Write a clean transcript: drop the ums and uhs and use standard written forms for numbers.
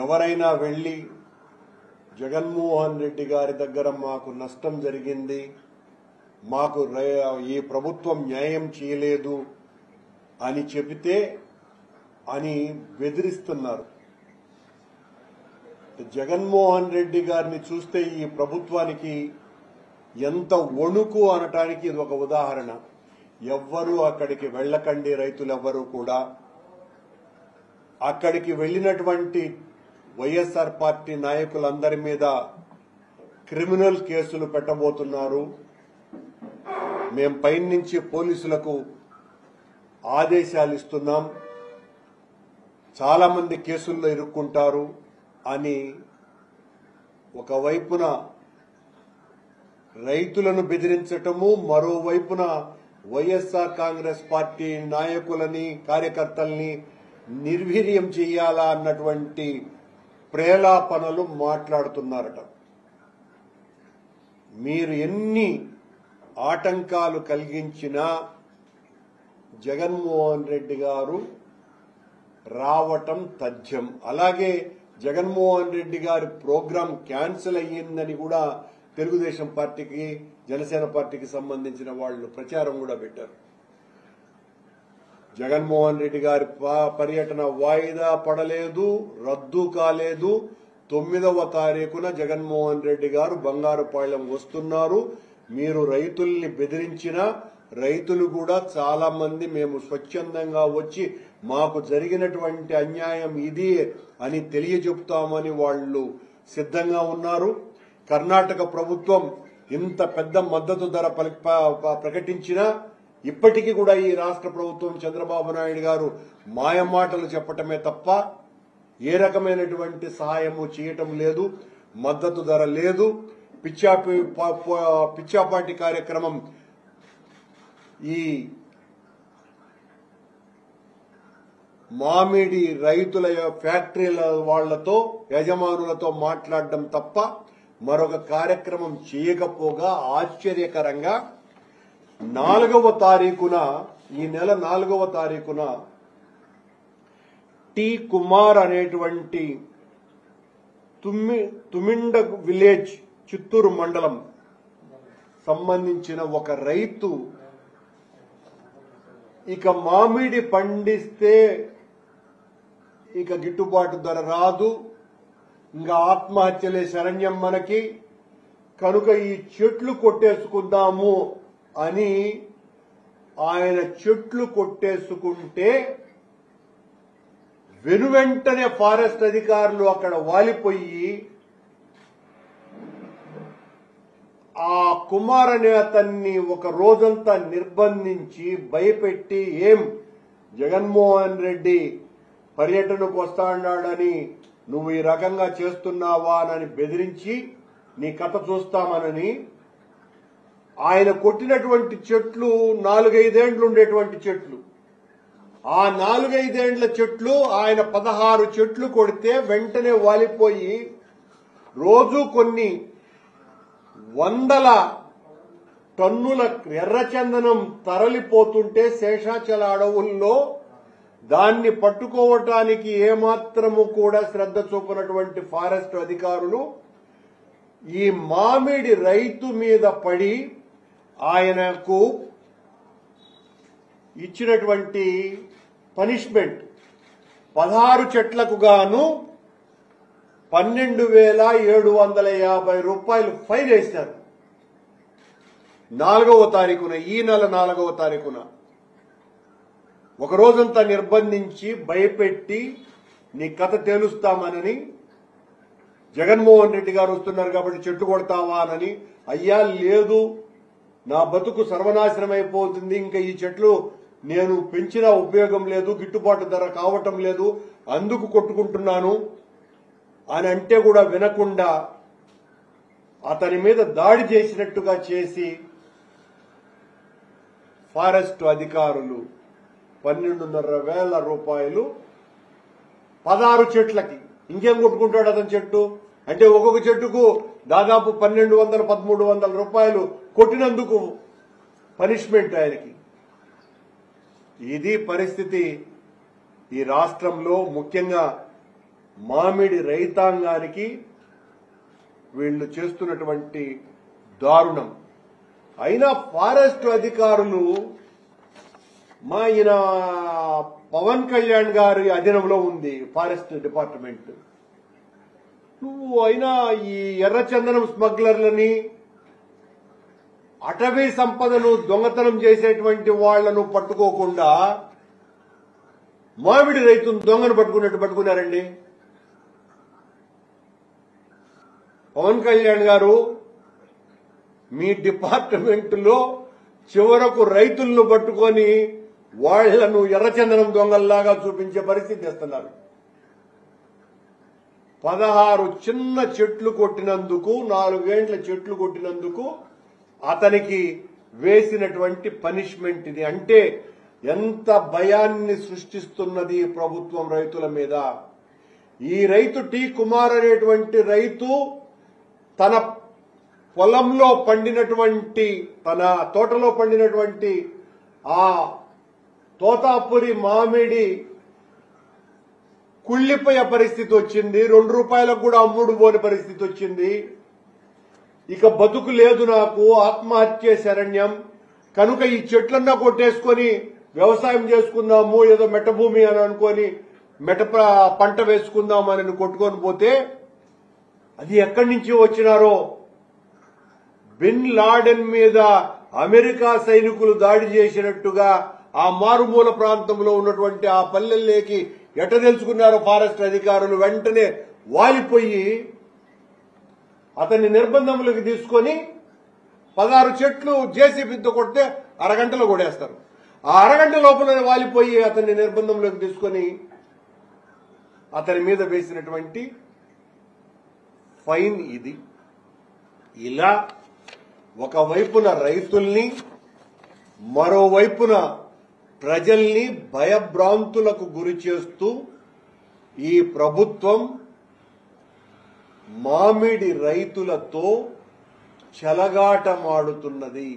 ఎవరైనా వెళ్లి జగన్మోహన్ రెడ్డి గారి దగ్గర మాకు నష్టం జరిగింది, మాకు ఈ ప్రభుత్వం న్యాయం చేయలేదు అని చెబితే అని బెదిరిస్తున్నారు. జగన్మోహన్ రెడ్డి గారిని చూస్తే ఈ ప్రభుత్వానికి ఎంత వణుకు అనటానికి ఇది ఒక ఉదాహరణ. ఎవ్వరూ అక్కడికి వెళ్లకండి, రైతులెవ్వరూ కూడా. అక్కడికి వెళ్లినటువంటి వైఎస్ఆర్ పార్టీ నాయకులందరి మీద క్రిమినల్ కేసులు పెట్టబోతున్నారు. మేం పైనుంచి పోలీసులకు ఆదేశాలు ఇస్తున్నాం, చాలా మంది కేసుల్లో ఇరుక్కుంటారు అని ఒకవైపున రైతులను బెదిరించటము, మరోవైపున వైఎస్ఆర్ కాంగ్రెస్ పార్టీ నాయకులని కార్యకర్తల్ని నిర్వీర్యం చేయాలా అన్నటువంటి ప్రేలాపనలు మాట్లాడుతున్నారట. మీరు ఎన్ని ఆటంకాలు కలిగించినా జగన్మోహన్ రెడ్డి గారు రావటం తథ్యం. అలాగే జగన్మోహన్ రెడ్డి గారి ప్రోగ్రాం క్యాన్సిల్ అయ్యిందని కూడా తెలుగుదేశం పార్టీకి, జనసేన పార్టీకి సంబంధించిన వాళ్ళు ప్రచారం కూడా పెట్టారు. జగన్మోహన్ రెడ్డి గారి పర్యటన వాయిదా పడలేదు, రద్దు కాలేదు. 9వ తారీఖున జగన్మోహన్ రెడ్డి గారు బంగారుపాళ్యం వస్తున్నారు. మీరు రైతుల్ని బెదిరించిన రైతులు కూడా చాలా మంది మేము స్వచ్ఛందంగా వచ్చి మాకు జరిగినటువంటి అన్యాయం ఇది అని తెలియజెప్తామని వాళ్ళు సిద్ధంగా ఉన్నారు. కర్ణాటక ప్రభుత్వం ఇంత పెద్ద మద్దతు ధర ప్రకటించినా ఇప్పటికీ కూడా ఈ రాష్ట్ర ప్రభుత్వం చంద్రబాబు నాయుడు గారు మాయమాటలు చెప్పటమే తప్ప ఏ రకమైనటువంటి సహాయము చేయటం లేదు. మద్దతు ధర లేదు. పిచ్చాపాటి కార్యక్రమం ఈ మామిడి రైతుల ఫ్యాక్టరీల వాళ్లతో, యజమానులతో మాట్లాడడం తప్ప మరొక కార్యక్రమం చేయకపోగా ఆశ్చర్యకరంగా 4వ తారీఖున, ఈ నెల 4వ తారీఖున టి కుమార్ అనేటువంటి తుమిండ విలేజ్, చిత్తూరు మండలం సంబంధించిన ఒక రైతు ఇక మామిడి పండిస్తే ఇక గిట్టుబాటు ధర రాదు, ఇంకా ఆత్మహత్యలే శరణ్యం మనకి, కనుక ఈ చెట్లు కొట్టేసుకుందాము అని ఆయన చెట్లు కొట్టేసుకుంటే వెనువెంటనే ఫారెస్ట్ అధికారులు అక్కడ వాలిపోయి ఆ కుమార్ అనే అతన్ని ఒక రోజంతా నిర్బంధించి భయపెట్టి, ఏం జగన్మోహన్ రెడ్డి పర్యటనకు వస్తా అన్నాడని నువ్వు ఈ రకంగా చేస్తున్నావా అని బెదిరించి నీ కథ చూస్తామనని, ఆయన కొట్టినటువంటి చెట్లు 4-5 ఏండ్లు ఉండేటువంటి చెట్లు, ఆ 4-5 ఏండ్ల చెట్లు ఆయన 16 చెట్లు కొడితే వెంటనే వాలిపోయి రోజు కొన్ని వందల టన్నుల ఎర్రచందనం తరలిపోతుంటే శేషాచల అడవుల్లో దాన్ని పట్టుకోవటానికి ఏమాత్రము కూడా శ్రద్ధ చూపనటువంటి ఫారెస్ట్ అధికారులు ఈ మామిడి రైతు మీద పడి ఆయనకు ఇచ్చినటువంటి పనిష్మెంట్ 16 చెట్లకు గాను 12,750 రూపాయలు ఫైన్ వేసినారు. 4వ తారీఖున, ఈ నెల 4వ తారీఖున ఒక రోజంతా నిర్బంధించి భయపెట్టి నీ కథ తేలుస్తామనని, జగన్మోహన్ రెడ్డి గారు వస్తున్నారు కాబట్టి చెట్టు కొడతావా అని, అయ్యా లేదు నా బతుకు సర్వనాశనం అయిపోతుంది, ఇంకా ఈ చెట్లు నేను పెంచినా ఉపయోగం లేదు, గిట్టుబాటు ధర కావటం లేదు, అందుకు కొట్టుకుంటున్నాను అని అంటే కూడా వినకుండా అతని మీద దాడి చేసినట్టుగా చేసి ఫారెస్ట్ అధికారులు 12,500 రూపాయలు 16 చెట్లకి, ఇంకేం కొట్టుకుంటాడు అతని చెట్టు అంటే ఒక్కొక్క చెట్టుకు దాదాపు 1,200-1,300 రూపాయలు కొట్టినందుకు పనిష్మెంట్ ఆయనకి. ఇది పరిస్థితి ఈ రాష్ట్రంలో. ముఖ్యంగా మామిడి రైతాంగానికి వీళ్ళు చేస్తున్నటువంటి దారుణం. అయినా ఫారెస్ట్ అధికారులు మా ఈయన పవన్ కళ్యాణ్ గారి అధీనంలో ఉంది ఫారెస్ట్ డిపార్ట్మెంట్. నువ్వు అయినా ఈ ఎర్రచందనం స్మగ్లర్లని, అటవీ సంపదను దొంగతనం చేసేటువంటి వాళ్లను పట్టుకోకుండా మామిడి రైతును దొంగను పట్టుకున్నట్టు పట్టుకున్నారండి. పవన్ కళ్యాణ్ గారు మీ డిపార్ట్మెంట్లో చివరకు రైతులను పట్టుకొని వాళ్లను ఎర్రచందనం దొంగల్లాగా చూపించే పరిస్థితి తెస్తున్నారు. 16 చిన్న చెట్లు కొట్టినందుకు, 4 ఏండ్ల చెట్లు కొట్టినందుకు అతనికి వేసినటువంటి పనిష్మెంట్ ఇది. అంటే ఎంత భయాన్ని సృష్టిస్తున్నది ప్రభుత్వం రైతుల మీద. ఈ రైతు టి కుమార్ అనేటువంటి రైతు తన పొలంలో పండినటువంటి, తన తోటలో పండినటువంటి ఆ తోతాపురి మామిడి కుళ్లిపోయే పరిస్థితి వచ్చింది. 2 రూపాయలకు కూడా అమ్ముడు పోని పరిస్థితి వచ్చింది. ఇక బతుకు లేదు నాకు, ఆత్మహత్య శరణ్యం, కనుక ఈ చెట్లన్నా కొట్టేసుకొని వ్యవసాయం చేసుకుందాము, ఏదో మెట్ట భూమి అని అనుకొని మెట్ట పంట వేసుకుందామని కొట్టుకొని పోతే అది ఎక్కడి నుంచి వచ్చినారో, బిన్ లాడెన్ మీద అమెరికా సైనికులు దాడి చేసినట్టుగా ఆ మారుమూల ప్రాంతంలో ఉన్నటువంటి ఆ పల్లెల్లోకి ఎట్ట తెలుసుకున్నారో ఫారెస్ట్ అధికారులు వెంటనే వాలిపోయి అతన్ని నిర్బంధంలోకి తీసుకొని 16 చెట్లు జేసీబీతో కొడితే అరగంటలో కొడేస్తారు. ఆ అరగంట లోపల వాలిపోయి అతన్ని నిర్బంధంలోకి తీసుకొని అతని మీద వేసినటువంటి ఫైన్ ఇది. ఇలా ఒకవైపున రైతుల్ని, మరోవైపున ప్రజల్ని భయభ్రాంతులకు గురి చేస్తూ ఈ ప్రభుత్వం మామిడి రైతులతో చెలగాటమాడుతున్నది.